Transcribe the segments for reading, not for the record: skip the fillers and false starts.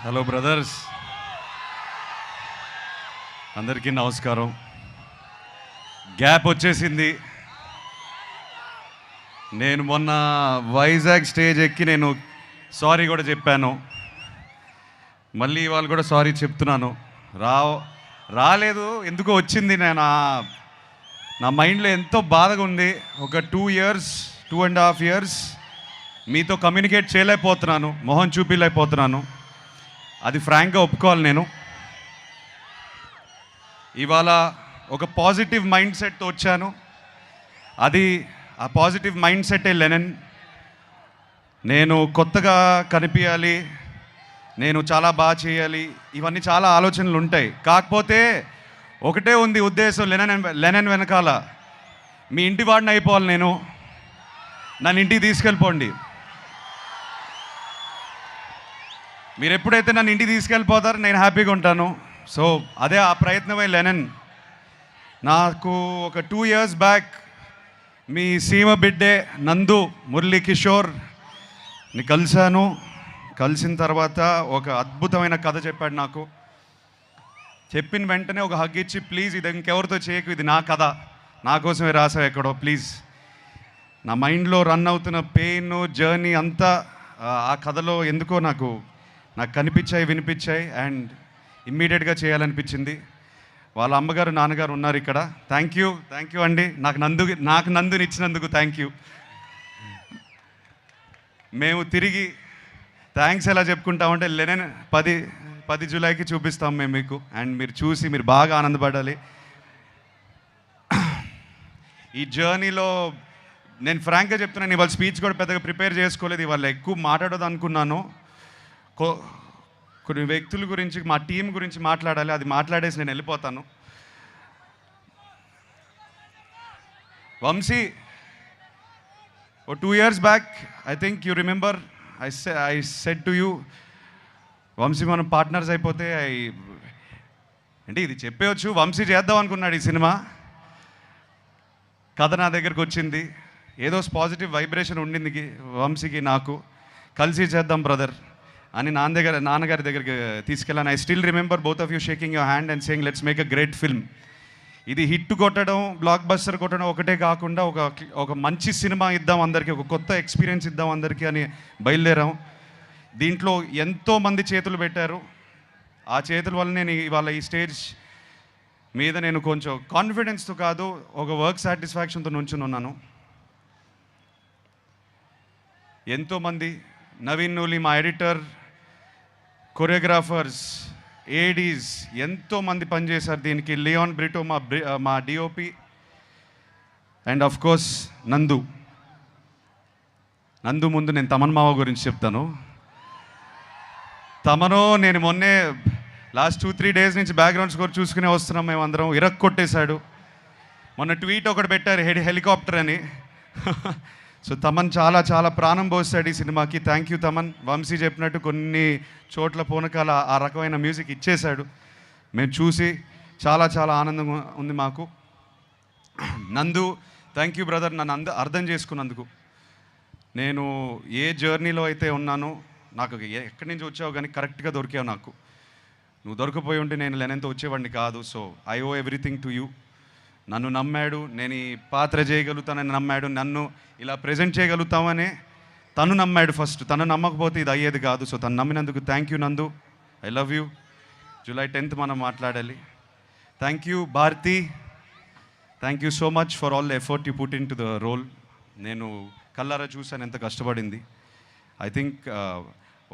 Hello brothers, అందరికీ నమస్కారం. Gap వచ్చేసింది. నేను మొన్న వైజాగ్ స్టేజ్ ఎక్కి నేను సారీ కూడా చెప్పాను. మళ్ళీ ఇవాళ కూడా సారీ చెప్తున్నాను. రాలేదు, ఎందుకో వచ్చింది. నా మైండ్లో ఎంతో బాధగా ఉంది. ఒక 2.5 years మీతో కమ్యూనికేట్ చేయలేకపోతున్నాను, మొహం చూపించలేకపోతున్నాను. అది ఫ్రాంక్గా ఒప్పుకోవాలి. నేను ఇవాళ ఒక పాజిటివ్ మైండ్ సెట్తో వచ్చాను. ఆ పాజిటివ్ మైండ్ సెట్టే లెనన్. నేను కొత్తగా కనిపించాలి, నేను చాలా బాగా చేయాలి, ఇవన్నీ చాలా ఆలోచనలు ఉంటాయి. కాకపోతే ఒకటే ఉంది ఉద్దేశం, లెనన్ వెనకాల మీ ఇంటి వాడిని అయిపోవాలి. నన్ను ఇంటికి తీసుకెళ్ళిపోండి. మీరు ఎప్పుడైతే నన్ను ఇంటికి తీసుకెళ్ళిపోతారో నేను హ్యాపీగా ఉంటాను. సో అదే ఆ ప్రయత్నమే లెనన్. నాకు ఒక 2 years బ్యాక్ మీ సీమ బిడ్డే నందు మురళీ కిషోర్ని కలిశాను. కలిసిన తర్వాత ఒక అద్భుతమైన కథ చెప్పాడు నాకు. చెప్పిన వెంటనే ఒక హగ్ ఇచ్చి, ప్లీజ్ ఇది ఇంకెవరితో చేయకు, ఇది నా కథ, నా కోసమే రాసావు ఎక్కడో, ప్లీజ్. నా మైండ్లో రన్ అవుతున్న పెయిన్ జర్నీ అంతా ఆ కథలో ఎందుకో నాకు కనిపించాయి, వినిపించాయి. అండ్ ఇమ్మీడియట్గా చేయాలనిపించింది. వాళ్ళ అమ్మగారు నాన్నగారు ఉన్నారు ఇక్కడ. థ్యాంక్ యూ అండి, నాకు నందుని ఇచ్చినందుకు థ్యాంక్ యూ. మేము తిరిగి థ్యాంక్స్ ఎలా చెప్పుకుంటామంటే లెనన్ 10 జూలైకి చూపిస్తాం మేము మీకు. అండ్ మీరు చూసి మీరు బాగా ఆనందపడాలి. ఈ జర్నీలో నేను ఫ్రాంక్గా చెప్తున్నాను, ఇవాళ స్పీచ్ కూడా పెద్దగా ప్రిపేర్ చేసుకోలేదు. ఇవాళ ఎక్కువ మాట్లాడదు అనుకున్నాను. కొన్ని వ్యక్తుల గురించి, మా టీం గురించి మాట్లాడాలి. అది మాట్లాడేసి నేను వెళ్ళిపోతాను. Vamshi, 2 years back I think you remember, I said to you, Vamshi మనం పార్ట్నర్స్ అయిపోతే అంటే ఇది చెప్పేవచ్చు. వంశీ చేద్దాం అనుకున్నాడు ఈ సినిమా. కథ నా దగ్గరకు వచ్చింది. ఏదో పాజిటివ్ వైబ్రేషన్ ఉండింది వంశీకి, నాకు. కలిసి చేద్దాం బ్రదర్ అని నాన్నగారి దగ్గరికి తీసుకెళ్ళాను. I still remember both of you shaking your hand and saying let's make a great film. ఇది హిట్ కొట్టడం, బ్లాక్ బస్టర్ కొట్టడం ఒకటే కాకుండా ఒక మంచి సినిమా ఇద్దాం అందరికీ, ఒక కొత్త ఎక్స్పీరియన్స్ ఇద్దాం అందరికీ అని బయలుదేరాం. దీంట్లో ఎంతోమంది చేతులు పెట్టారు. ఆ చేతుల వల్ల నేను ఇవాళ ఈ స్టేజ్ మీద నేను కొంచెం కాన్ఫిడెన్స్తో కాదు, ఒక వర్క్ సాటిస్ఫాక్షన్తో నుంచుని ఉన్నాను. ఎంతోమంది, నవీన్ నూలి మా ఎడిటర్, కొరియోగ్రాఫర్స్, ఏడీస్ ఎంతోమంది పనిచేశారు దీనికి. లియోన్ బ్రిటో మా డిఓపి, అండ్ ఆఫ్ కోర్స్ నందు ముందు నేను తమన్ మావ గురించి చెప్తాను. నేను మొన్నే లాస్ట్ 2-3 days నుంచి బ్యాక్గ్రౌండ్ స్కోర్ చూసుకునే వస్తున్నాం మేమందరం. కొట్టేశాడు. మొన్న ట్వీట్ ఒకటి పెట్టారు, హెలికాప్టర్ అని. సో తమన్ చాలా ప్రాణం పోస్తాడు ఈ సినిమాకి. Thank you Thaman. వంశీ చెప్పినట్టు కొన్ని చోట్ల పూనకాల ఆ రకమైన మ్యూజిక్ ఇచ్చేశాడు. మేము చూసి చాలా ఆనందంగా ఉంది మాకు. నందు, థ్యాంక్ యూ బ్రదర్, నన్ను అర్థం చేసుకున్నందుకు. నేను ఏ జర్నీలో అయితే ఉన్నానో, నాకు ఎక్కడి నుంచి వచ్చావు కానీ కరెక్ట్గా దొరికావు నాకు. నువ్వు దొరికిపోయి ఉంటే నేను లెనన్తో వచ్చేవాడిని కాదు. So I owe everything to you. నన్ను నమ్మాడు, నేను ఈ పాత్ర చేయగలుగుతానని నమ్మాడు, నన్ను ఇలా ప్రజెంట్ చేయగలుగుతామని తను నమ్మాడు ఫస్ట్. తను నమ్మకపోతే ఇది అయ్యేది కాదు. సో తను నమ్మినందుకు thank you Nandu, I love you. July 10th మనం మాట్లాడాలి. Thank you Bharathi, thank you so much for all the effort you put in to the role. నేను కల్లారా చూశాను ఎంత కష్టపడింది. ఐ థింక్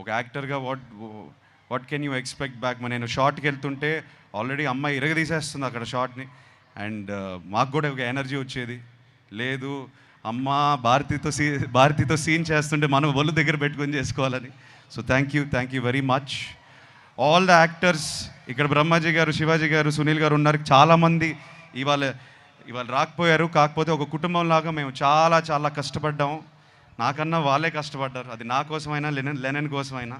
ఒక యాక్టర్గా what can you expect back. నేను షార్ట్కి వెళ్తుంటే ఆల్రెడీ అమ్మాయి ఇరగదీసేస్తుంది అక్కడ షార్ట్ని. అండ్ మాకు కూడా ఒక ఎనర్జీ వచ్చేది. లేదు అమ్మ భారతితో సీన్ చేస్తుంటే మనం ఒళ్ళు దగ్గర పెట్టుకొని చేసుకోవాలని. So thank you very much all the actors. ఇక్కడ బ్రహ్మాజీ గారు, శివాజీ గారు, సునీల్ గారు ఉన్నారు. చాలామంది ఇవాళ రాకపోయారు. కాకపోతే ఒక కుటుంబంలాగా మేము చాలా కష్టపడ్డాము. నాకన్నా వాళ్ళే కష్టపడ్డారు. అది నా కోసమైనా లెనన్ కోసమైనా.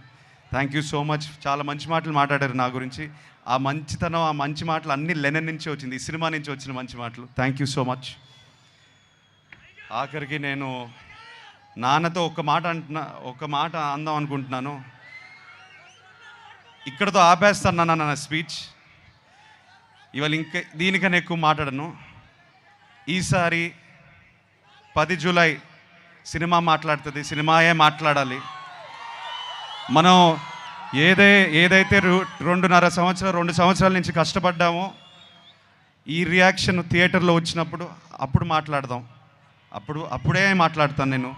Thank you so much. చాలా మంచి మాటలు మాట్లాడారు నా గురించి. ఆ మంచితనం, ఆ మంచి మాటలు అన్నీ లెనన్ నుంచి వచ్చింది, ఈ సినిమా నుంచి వచ్చిన మంచి మాటలు. Thank you so much. ఆఖరికి నేను నాన్నతో ఒక మాట అందాం అనుకుంటున్నాను. ఇక్కడతో ఆపేస్తాను నా స్పీచ్. ఇవాళ ఇంకా దీనికన్నా ఎక్కువ మాట్లాడను. ఈసారి 10 జూలై సినిమా మాట్లాడుతుంది, సినిమాయే మాట్లాడాలి. మనం ఏదైతే 2 సంవత్సరాల నుంచి కష్టపడ్డామో ఈ రియాక్షన్ థియేటర్లో వచ్చినప్పుడు అప్పుడు మాట్లాడదాం. అప్పుడే మాట్లాడతాను నేను.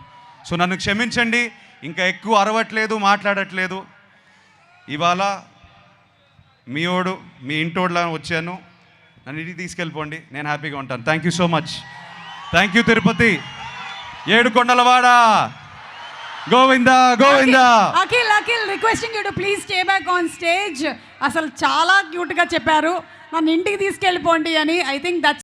సో నన్ను క్షమించండి, ఇంకా ఎక్కువ అరవట్లేదు, మాట్లాడట్లేదు. ఇవాళ మీ ఇంటోడ్లా వచ్చాను. నన్ను ఇంటికి తీసుకెళ్ళిపోండి, నేను హ్యాపీగా ఉంటాను. Thank you so much. Thank you Tirupati, ఏడుకొండలవాడ, Govinda Govinda. Akhil requesting you to please stay back on stage. అసలు చాలా క్యూట్గా చెప్పారు, నన్ను ఇంటికి తీసుకెళ్ళిపోండి అని. I think that's